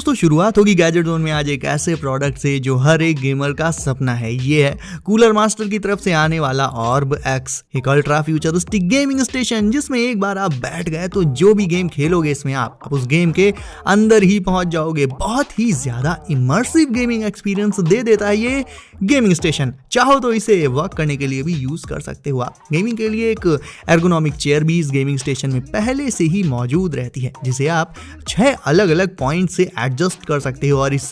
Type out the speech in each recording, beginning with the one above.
दोस्तों शुरुआत होगी गैजेट जोन में आज एक ऐसे प्रोडक्ट से जो हर एक गेमर का सपना है। ये है कूलर मास्टर की तरफ से आने वाला ऑर्ब एक्स, एक अल्ट्रा फ्यूचरिस्टिक गेमिंग स्टेशन जिसमें एक बार आप बैठ गए तो जो भी गेम खेलोगे इसमें आप उस गेम के अंदर ही पहुंच जाओगे। बहुत ही ज्यादा इमर्सिव गेमिंग एक्सपीरियंस दे देता है ये गेमिंग स्टेशन। चाहो तो इसे वर्क करने के लिए भी यूज कर सकते हो आप। गेमिंग के लिए एक एर्गोनॉमिक चेयर भी इस गेमिंग स्टेशन में पहले से ही मौजूद रहती है जिसे आप 6 अलग अलग पॉइंट से एडजस्ट कर सकते हो और इस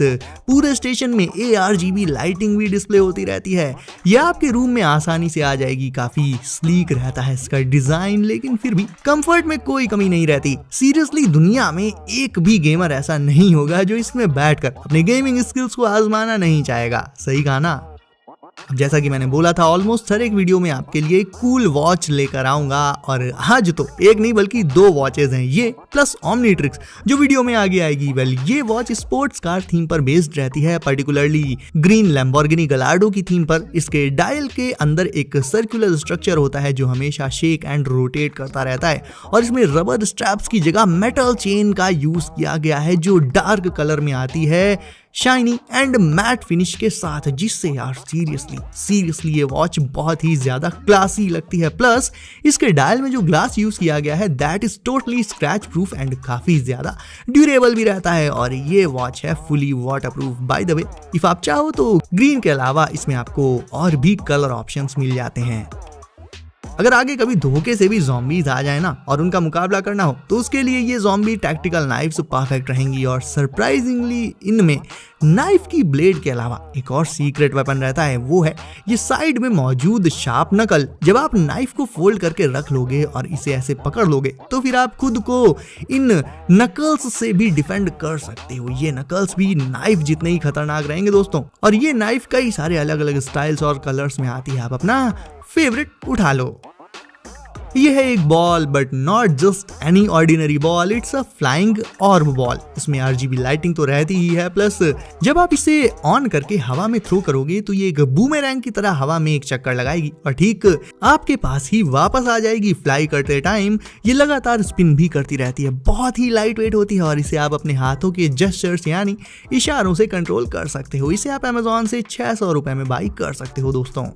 पूरे स्टेशन में ARGB लाइटिंग भी डिस्प्ले होती रहती है। यह आपके रूम में आसानी से आ जाएगी। काफी स्लीक रहता है इसका डिजाइन, लेकिन फिर भी कंफर्ट में कोई कमी नहीं रहती। सीरियसली दुनिया में एक भी गेमर ऐसा नहीं होगा जो इसमें बैठकर अपने गेमिंग स्किल्स को आजमाना नहीं चाहेगा। सही कहा ना? अब जैसा कि मैंने बोला था ऑलमोस्ट हर एक वीडियो में आपके लिए कूल वॉच लेकर आऊंगा और आज तो एक नहीं बल्कि 2 वॉचेज हैं, ये प्लस ओमनीट्रिक्स जो वीडियो में आगे आएगी। वेल ये वॉच स्पोर्ट्स कार थीम पर बेस्ड रहती है, पर्टिकुलरली ग्रीन लैम्बोर्गिनी गलार्डो की थीम पर। इसके डायल के अंदर एक सर्कुलर स्ट्रक्चर होता है जो हमेशा शेक एंड रोटेट करता रहता है और इसमें रबर स्ट्रैप्स की जगह मेटल चेन का यूज किया गया है जो डार्क कलर में आती है, शाइनी एंड मैट फिनिश के साथ, जिससे यार सीरियसली ये वॉच बहुत ही ज्यादा क्लासी लगती है। प्लस इसके डायल में जो ग्लास यूज किया गया है that is totally scratch proof and काफी ज्यादा ड्यूरेबल भी रहता है और ये वॉच है fully water proof. By the way if आप चाहो तो ग्रीन के अलावा इसमें आपको और भी कलर ऑप्शंस मिल जाते हैं। अगर आगे कभी धोखे से भी ज़ॉम्बीज आ जाए ना और उनका मुकाबला करना हो तो उसके लिए ये ज़ॉम्बी टैक्टिकल नाइफ्स परफेक्ट रहेंगी। और सरप्राइजिंगली इनमें नाइफ की ब्लेड के अलावा एक और सीक्रेट वेपन रहता है, वो है ये साइड में मौजूद शार्प नकल। जब आप नाइफ को फोल्ड करके रख लोगे और इसे ऐसे पकड़ लोगे तो फिर आप खुद को इन नकल्स से भी डिफेंड कर सकते हो। ये नकल्स भी नाइफ जितने ही खतरनाक रहेंगे दोस्तों। और ये नाइफ कई सारे अलग अलग स्टाइल्स और कलर्स में आती है, आप अपना फेवरेट उठा लो। ये है एक ball but not just any ordinary ball, it's a flying ऑर्ब ball. इसमें RGB लाइटिंग तो रहती ही है, प्लस जब आप इसे ऑन करके हवा में थ्रो करोगे तो ये एक बूमेरैंग की तरह हवा में एक चक्कर लगाएगी और ठीक आपके पास ही वापस आ जाएगी। फ्लाई करते टाइम ये लगातार स्पिन भी करती रहती है। बहुत ही लाइट वेट होती है और इसे आप अपने हाथों के जेस्चर्स यानी इशारों से कंट्रोल कर सकते हो। इसे आप Amazon से 600 रुपए में बाई कर सकते हो दोस्तों।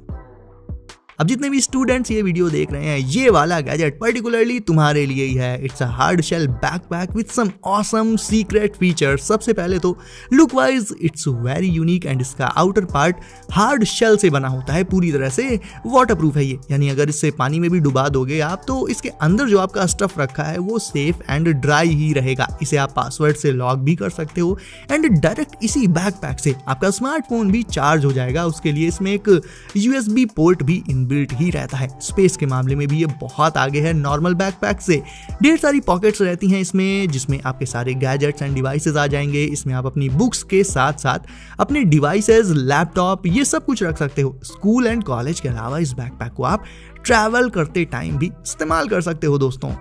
अब जितने भी स्टूडेंट्स ये वीडियो देख रहे हैं, ये वाला गैजेट पर्टिकुलरली तुम्हारे लिए ही है। It's a hard shell backpack with some awesome secret features. सबसे पहले तो look wise it's very unique and इसका आउटर पार्ट हार्ड शेल से बना होता है, पूरी तरह से वाटरप्रूफ है ये। यानी अगर इसे पानी में भी डुबा दोगे आप तो इसके अंदर जो आपका स्टफ रखा है वो सेफ एंड ड्राई ही रहेगा। इसे आप पासवर्ड से लॉक भी कर सकते हो एंड डायरेक्ट इसी बैकपैक से आपका स्मार्टफोन भी चार्ज हो जाएगा। उसके लिए इसमें एक USB पोर्ट भी बिल्ट ही रहता है। स्पेस के मामले में भी ये बहुत आगे है नॉर्मल बैकपैक से। ढेर सारी पॉकेट्स रहती हैं इसमें जिसमें आपके सारे गैजेट्स एंड डिवाइसेस आ जाएंगे। इसमें आप अपनी बुक्स के साथ साथ अपने डिवाइसेस, लैपटॉप, ये सब कुछ रख सकते हो। स्कूल एंड कॉलेज के अलावा इस बैकपैक को आप ट्रैवल करते टाइम भी इस्तेमाल कर सकते हो दोस्तों।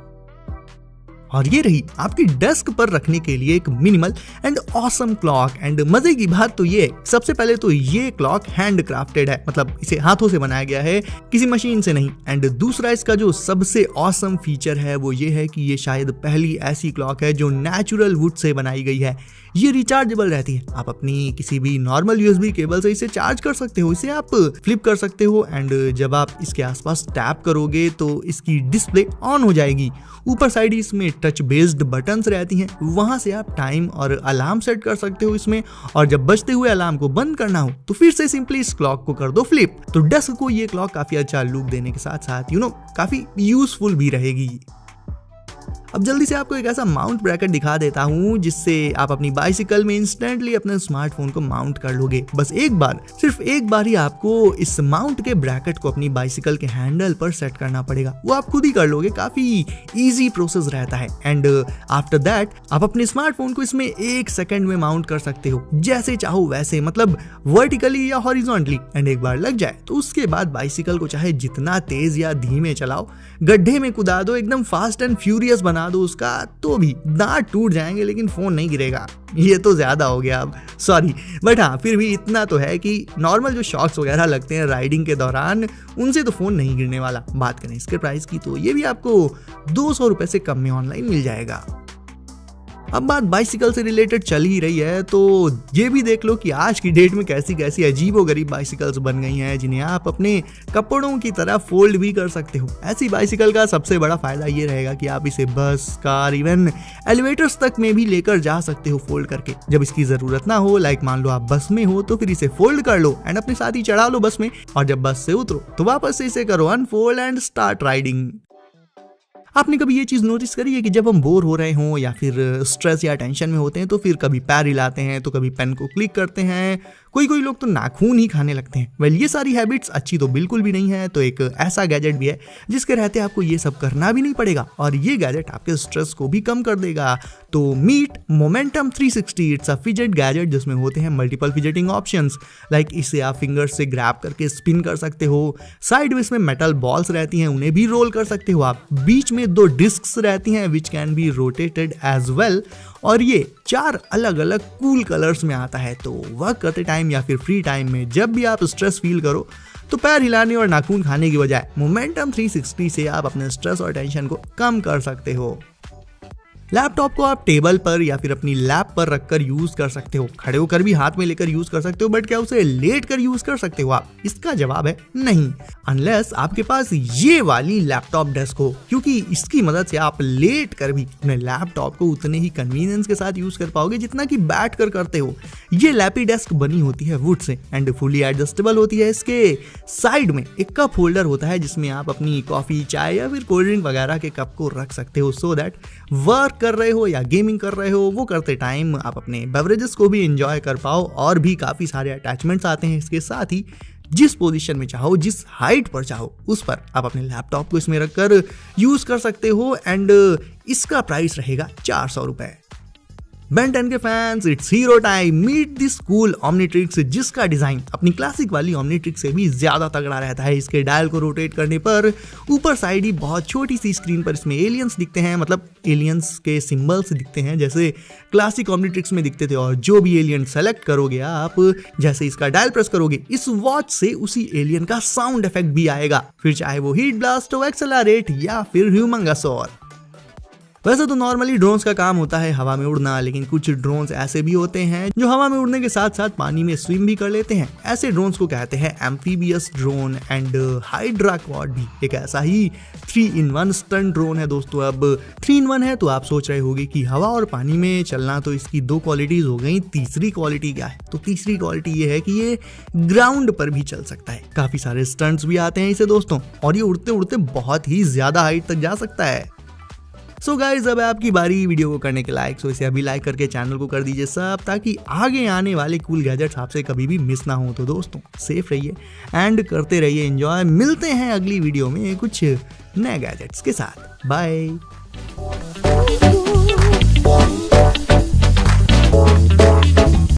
और ये रही आपकी डेस्क पर रखने के लिए एक minimal and awesome clock. And मजे की बात तो ये, सबसे पहले तो ये क्लॉक हैंड क्राफ्टेड है, मतलब इसे हाथों से बनाया गया है, किसी मशीन से नहीं। एंड दूसरा इसका जो सबसे ऑसम फीचर है वो ये है कि ये शायद पहली ऐसी क्लॉक है जो नेचुरल वुड से बनाई गई है। ये रिचार्जेबल रहती है, आप अपनी किसी भी नॉर्मल USB केबल से इसे चार्ज कर सकते हो। इसे आप फ्लिप कर सकते हो एंड जब आप इसके आसपास टैप करोगे तो इसकी डिस्प्ले ऑन हो जाएगी। ऊपर साइड इसमें टच बेस्ड बटन्स रहती हैं, वहां से आप टाइम और अलार्म सेट कर सकते हो इसमें। और जब बजते हुए अलार्म को बंद करना हो तो फिर से सिंपली इस क्लॉक को कर दो फ्लिप। तो डेस्क को ये क्लॉक काफी अच्छा लुक देने के साथ साथ काफी यूजफुल भी रहेगी। अब जल्दी से आपको एक ऐसा माउंट ब्रैकेट दिखा देता हूं जिससे आप अपनी बाइसिकल में इंस्टेंटली अपने स्मार्टफोन को माउंट कर लोगे। बस एक बार, सिर्फ एक बार ही आपको इस माउंट के ब्रैकेट को अपनी बाइसिकल के हैंडल पर सेट करना पड़ेगा। वो आप खुद ही कर लोगे, काफी इजी प्रोसेस रहता है। एंड आफ्टर दैट आप अपने स्मार्टफोन को इसमें 1 सेकंड में माउंट कर सकते हो, जैसे चाहो वैसे, मतलब वर्टिकली या हॉरिजॉन्टली। एंड एक बार लग जाए तो उसके बाद बाइसिकल को चाहे जितना तेज या धीमे चलाओ, गड्ढे में कुदा दो, एकदम फास्ट एंड फ्यूरियस बना दो उसका, तो भी दांत टूट जाएंगे लेकिन फोन नहीं गिरेगा। ये तो ज्यादा हो गया अब, सॉरी, बट हाँ फिर भी इतना तो है कि नॉर्मल जो शॉक्स वगैरह लगते हैं राइडिंग के दौरान, उनसे तो फोन नहीं गिरने वाला। बात करें इसके प्राइस की तो ये भी आपको 200 रुपए से कम में ऑनलाइन मिल जाएगा। अब बात बाइसिकल से रिलेटेड चल ही रही है तो ये भी देख लो कि आज की डेट में कैसी कैसी अजीबोगरीब बाइसिकल्स बन गई हैं जिन्हें आप अपने कपड़ों की तरह फोल्ड भी कर सकते हो। ऐसी बाइसिकल का सबसे बड़ा फायदा ये रहेगा कि आप इसे बस, कार, इवन एलिवेटर्स तक में भी लेकर जा सकते हो फोल्ड करके। जब इसकी जरूरत ना हो, लाइक मान लो आप बस में हो तो फिर इसे फोल्ड कर लो एंड अपने साथ ही चढ़ा लो बस में, और जब बस से उतरो तो वापस से इसे करो अनफोल्ड एंड स्टार्ट राइडिंग। आपने कभी ये चीज नोटिस करी है कि जब हम बोर हो रहे हों या फिर स्ट्रेस या टेंशन में होते हैं तो फिर कभी पैर हिलाते हैं तो कभी पेन को क्लिक करते हैं, कोई लोग तो नाखून ही खाने लगते हैं। वेल, ये सारी हैबिट्स अच्छी तो बिल्कुल भी नहीं है। तो एक ऐसा गैजेट भी है जिसके रहते आपको ये सब करना भी नहीं पड़ेगा और ये गैजेट आपके स्ट्रेस को भी कम कर देगा। तो meet momentum 360। It's a fidget gadget जिसमें होते हैं मल्टीपल फिजेटिंग ऑप्शंस। लाइक इसे आप फिंगर्स से ग्रैब करके स्पिन कर सकते हो, साइड में इसमें मेटल बॉल्स रहती हैं उन्हें भी रोल कर सकते हो आप, बीच में 2 डिस्क्स रहती हैं which can be rotated as well, और ये 4 अलग अलग कूल कलर्स में आता है। तो वर्क करते टाइम या फिर फ्री टाइम में जब भी आप स्ट्रेस फील करो तो पैर हिलाने और नाखून खाने की बजाय मोमेंटम 360 से आप अपने स्ट्रेस और टेंशन को कम कर सकते हो। लैपटॉप को आप टेबल पर या फिर अपनी लैप पर रखकर यूज कर सकते हो, खड़े होकर भी हाथ में लेकर यूज कर सकते हो, बट क्या उसे लेट कर यूज कर सकते हो आप? इसका जवाब है नहीं, अनलेस आपके पास ये वाली लैपटॉप डेस्क हो, क्योंकि इसकी मदद से आप लेट कर भी अपने लैपटॉप को उतने ही कन्वीनियंस के साथ यूज कर पाओगे जितना कि बैठ कर करते हो। ये लैपी डेस्क बनी होती है would say and fully adjustable होती है। इसके साइड में एक कप होल्डर होता है जिसमें आप अपनी कॉफी, चाय या फिर कोल्ड ड्रिंक वगैरह के कप को रख सकते हो, सो दैट वर्क कर रहे हो या गेमिंग कर रहे हो वो करते टाइम आप अपने बेवरेजेस को भी एंजॉय कर पाओ। और भी काफी सारे अटैचमेंट्स आते हैं इसके साथ ही, जिस पोजीशन में चाहो, जिस हाइट पर चाहो उस पर आप अपने लैपटॉप को इसमें रखकर यूज कर सकते हो एंड इसका प्राइस रहेगा 400 रुपए। Ben 10 के fans, it's hero time. Meet this cool Omnitrix जिसका डिजाइन अपनी क्लासिक वाली ओमनीट्रिक्स से भी ज्यादा तगड़ा रहता है। इसके डायल को रोटेट करने पर ऊपर साइड ही बहुत छोटी सी स्क्रीन पर इसमें एलियंस दिखते हैं, मतलब एलियंस के सिंबल्स दिखते हैं जैसे क्लासिक ओमनीट्रिक्स में दिखते थे, और जो भी एलियन सेलेक्ट करोगे आप, जैसे इसका डायल प्रेस करोगे इस वॉच से उसी एलियन का साउंड इफेक्ट भी आएगा, फिर चाहे वो हीट ब्लास्ट हो, एक्सेलरेट या फिर ह्यूमंगस और। वैसे तो नॉर्मली ड्रोन्स का काम होता है हवा में उड़ना, लेकिन कुछ ड्रोन्स ऐसे भी होते हैं जो हवा में उड़ने के साथ साथ पानी में स्विम भी कर लेते हैं। ऐसे ड्रोन्स को कहते हैं amphibious drone and hydra quad भी एक ऐसा ही 3-in-1 स्टंट ड्रोन है दोस्तों। अब 3-in-1 है तो आप सोच रहे होगे कि हवा और पानी में चलना तो इसकी 2 क्वालिटीज हो गई, तीसरी क्वालिटी क्या है? तो तीसरी क्वालिटी ये है कि ये ग्राउंड पर भी चल सकता है। काफी सारे स्टंट्स भी आते हैं इसे दोस्तों, और ये उड़ते उड़ते बहुत ही ज्यादा हाइट तक जा सकता है। सो गाइज, अब आपकी बारी वीडियो को करने के लायक, सो इसे अभी लाइक करके चैनल को कर दीजिए सब, ताकि आगे आने वाले कूल गैजेट्स आपसे कभी भी मिस ना हो। तो दोस्तों सेफ रहिए एंड करते रहिए एंजॉय। मिलते हैं अगली वीडियो में कुछ नए गैजेट्स के साथ। बाय।